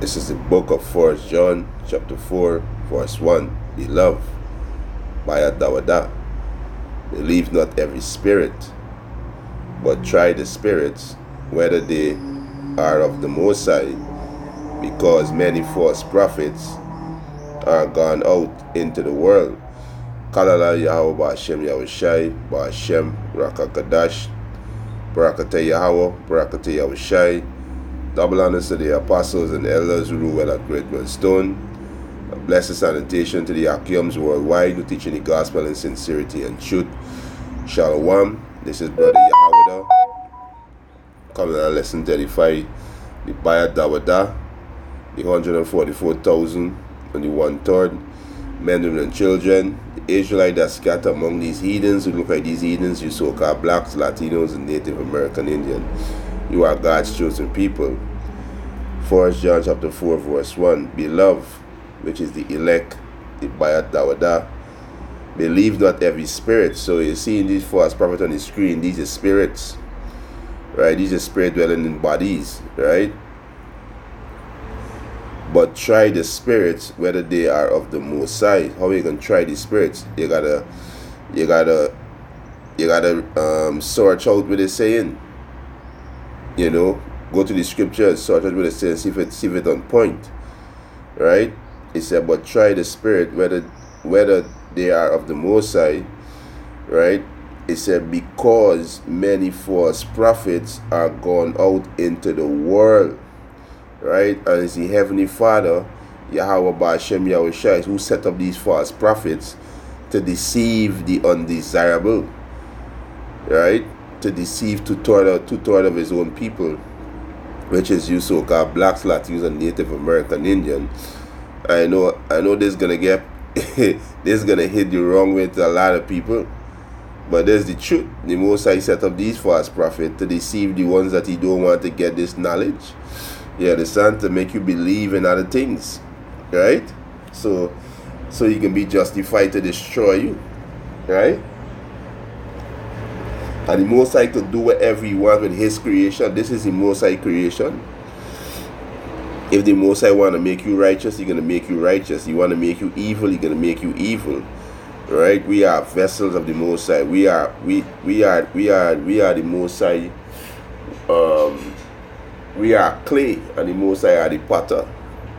This is the book of 1 John chapter 4 verse 1. Beloved, by Adawada, believe not every spirit, but try the spirits whether they are of the Most High, because many false prophets are gone out into the world. Kalala Yahweh Ba'ashem Yahushai, Ba'ashem Rakakadash, Barakateh Yahweh, Barakateh Yahushai. Double honors to the apostles and elders who rule well at Great Millstone. A blessed salutation to the Akiums worldwide who teaching the gospel in sincerity and truth. Shalom. This is Brother Yahweh coming on lesson 35. The Bayat Dawada, the 144,000 and the 1/3 men, women, and children. The Israelites that scatter among these heathens who look like these heathens, you so-called blacks, Latinos, and Native American Indian. You are God's chosen people. 1 John chapter 4 verse 1. Beloved, which is the elect, the Bayat Dawada, believe not every spirit. So you see in these false prophets on the screen, these are spirits, right? These are spirits dwelling in bodies, right? But try the spirits whether they are of the Most High. How you can try the spirits? You gotta search out what it's saying. You know, go to the scriptures, search out what it says, see if it's on point, right? It said, but try the spirit whether they are of the Most High, right? It said, because many false prophets are gone out into the world, right? And it's the Heavenly Father, Yahweh Ba'ashem Yahushai, who set up these false prophets to deceive the undesirable, right? To deceive two-thirds of his own people, which is you so-called blacks, Latinos, and Native American Indian. I know this is gonna get this is gonna hit the wrong way to a lot of people, but there's the truth. The Most High set up these false prophets to deceive the ones that he don't want to get this knowledge. You understand? To make you believe in other things, right? So you can be justified to destroy you, right? And the Most High could do whatever he wants with his creation. This is the Most High creation. If the Most High want to make you righteous, he's going to make you righteous. He want to make you evil, he's going to make you evil. Right? We are vessels of the Most High. We are the Most High. We are clay, and the Most High are the potter.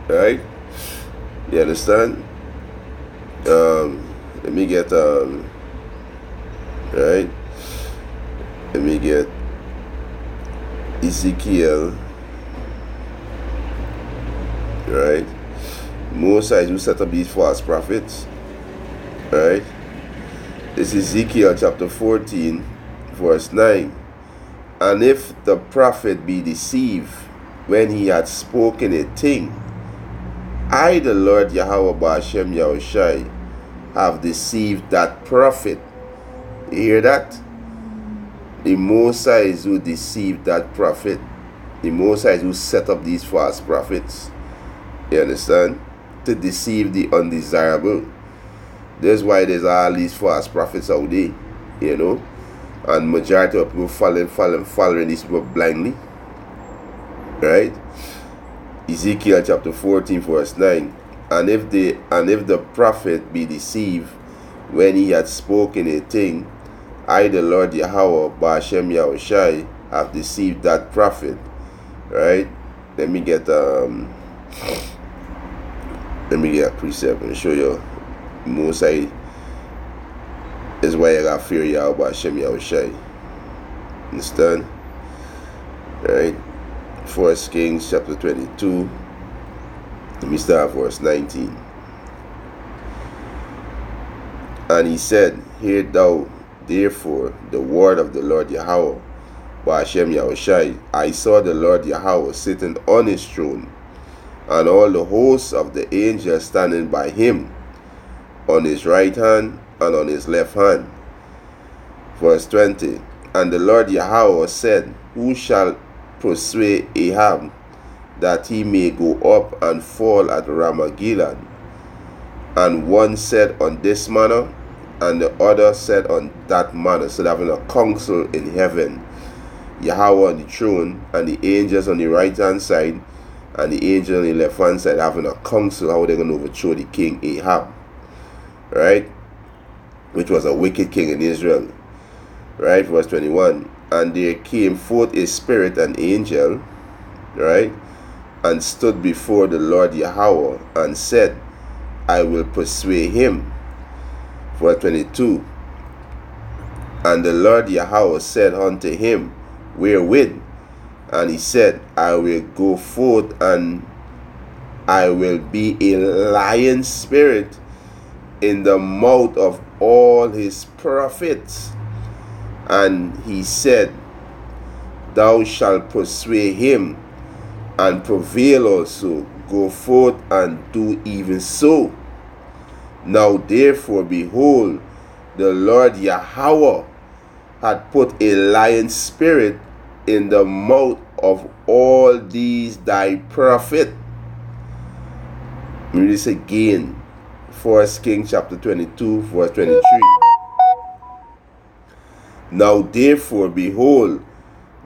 Right? You understand? Let me get right. Let me get Ezekiel, right? Most High who set up these false prophets, right? This is Ezekiel chapter 14, verse 9. And if the prophet be deceived when he had spoken a thing, I, the Lord Yahweh Ba'ashem Yahushai, have deceived that prophet. You hear that? The Most High is who deceived that prophet. The Most High is who set up these false prophets. You understand? To deceive the undesirable. That's why there's all these false prophets out there. You know? And majority of people following these people blindly. Right? Ezekiel chapter 14 verse 9. And if the prophet be deceived when he had spoken a thing, I, the Lord Yahweh Ba'ashem Yahushai, have deceived that prophet. Right? Let me get a precept and show you. Most High is why I got fear Yahweh Ba'ashem Yahushai. Understand? Right? 1 Kings chapter 22. Let me start verse 19. And he said, hear thou therefore the word of the Lord Yahweh Ba'ashem Yahushai. I saw the Lord Yahweh sitting on his throne, and all the hosts of the angels standing by him, on his right hand and on his left hand. Verse 20. And the Lord Yahweh said, who shall persuade Ahab that he may go up and fall at Ramah-Gilead? And one said on this manner, and the other said on that manner. So they're having a council in heaven. Yahweh on the throne, and the angels on the right hand side, and the angel on the left hand side having a council how they're going to overthrow the king Ahab, right, which was a wicked king in Israel, right. Verse 21, and there came forth a spirit, an angel, right, and stood before the Lord Yahweh and said, I will persuade him. Verse 22, and the Lord Yahweh said unto him, wherewith? And he said, I will go forth, and I will be a lion spirit in the mouth of all his prophets. And he said, thou shalt persuade him, and prevail also. Go forth and do even so. Now therefore, behold, the Lord Yahweh had put a lion spirit in the mouth of all these thy prophets. Let me read this again. 1 Kings chapter 22, verse 23. Now therefore, behold,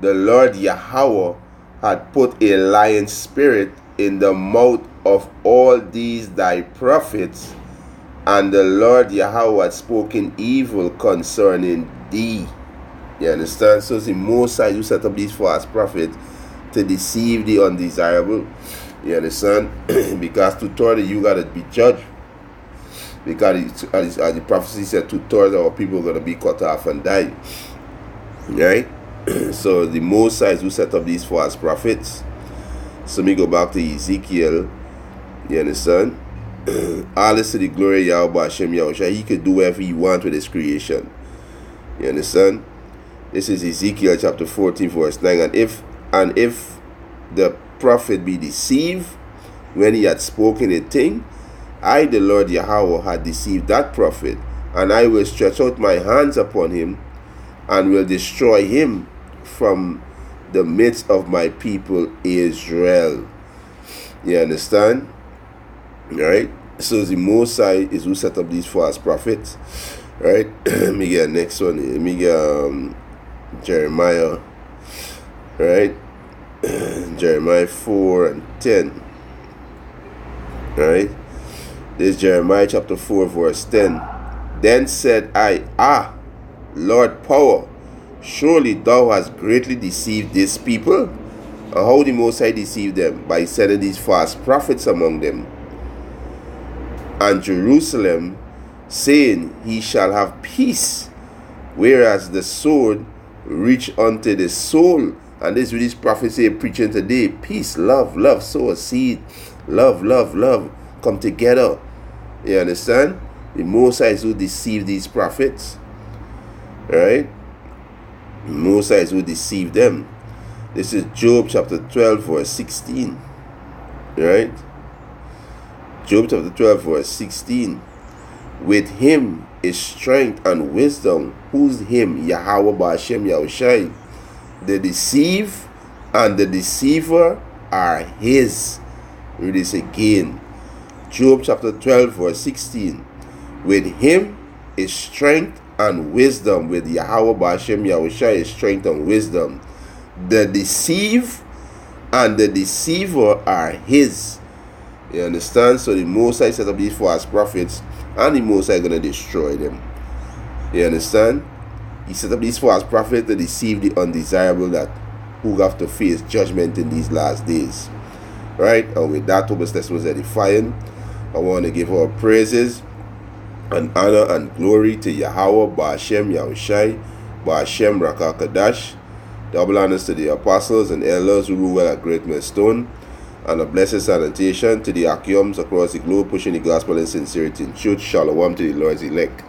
the Lord Yahweh had put a lion spirit in the mouth of all these thy prophets, and the Lord Yahweh had spoken evil concerning thee. You understand? So it's the Most High who set up these false prophets to deceive the undesirable. You understand? Because 2/3 you gotta be judged. Because as the prophecy said, 2/3 of our people are gonna be cut off and die. Right? So the Most High who set up these false prophets. So me go back to Ezekiel. You understand? All this to the glory of Yahweh Hashem Yahushua. He could do whatever he wants with his creation. You understand? This is Ezekiel chapter 14, verse 9. And if the prophet be deceived when he had spoken a thing, I, the Lord Yahweh, had deceived that prophet, and I will stretch out my hands upon him, and will destroy him from the midst of my people Israel. You understand? Right? So the Most High is who set up these false prophets. Right? Let me get next one. Let me get Jeremiah. Right? Jeremiah 4 and 10. Right? This is Jeremiah chapter 4, verse 10. Then said I, Lord power, surely thou hast greatly deceived this people. And how the Most High deceived them? By sending these false prophets among them. And Jerusalem, saying, he shall have peace, whereas the sword reach unto the soul. And this is what these prophets say preaching today. Peace, love, sow a seed. Love, come together. You understand? The Most High is who deceived these prophets. Right? The Most High is who deceived them. This is Job chapter 12, verse 16. Right? Job chapter 12, verse 16. With him is strength and wisdom. Who's him? Yahweh Ba'ashem Yahushai. The deceive and the deceiver are his. Read this again. Job chapter 12, verse 16. With him is strength and wisdom. With Yahweh Ba'ashem Yahushai is strength and wisdom. The deceive and the deceiver are his. You understand? So the Most High set up these false prophets, and the Most High going to destroy them. You understand? He set up these false prophets to deceive the undesirable that who have to face judgment in these last days. Right? And with that, Thomas was edifying. I want to give our praises and honor and glory to Yahweh Ba'ashem Yahushai Ba'ashem Rakakadash. Double honors to the apostles and elders who rule well at Great Millstone, and a blessed salutation to the Akiums across the globe pushing the gospel in sincerity and truth. Shalom to the Lord's elect.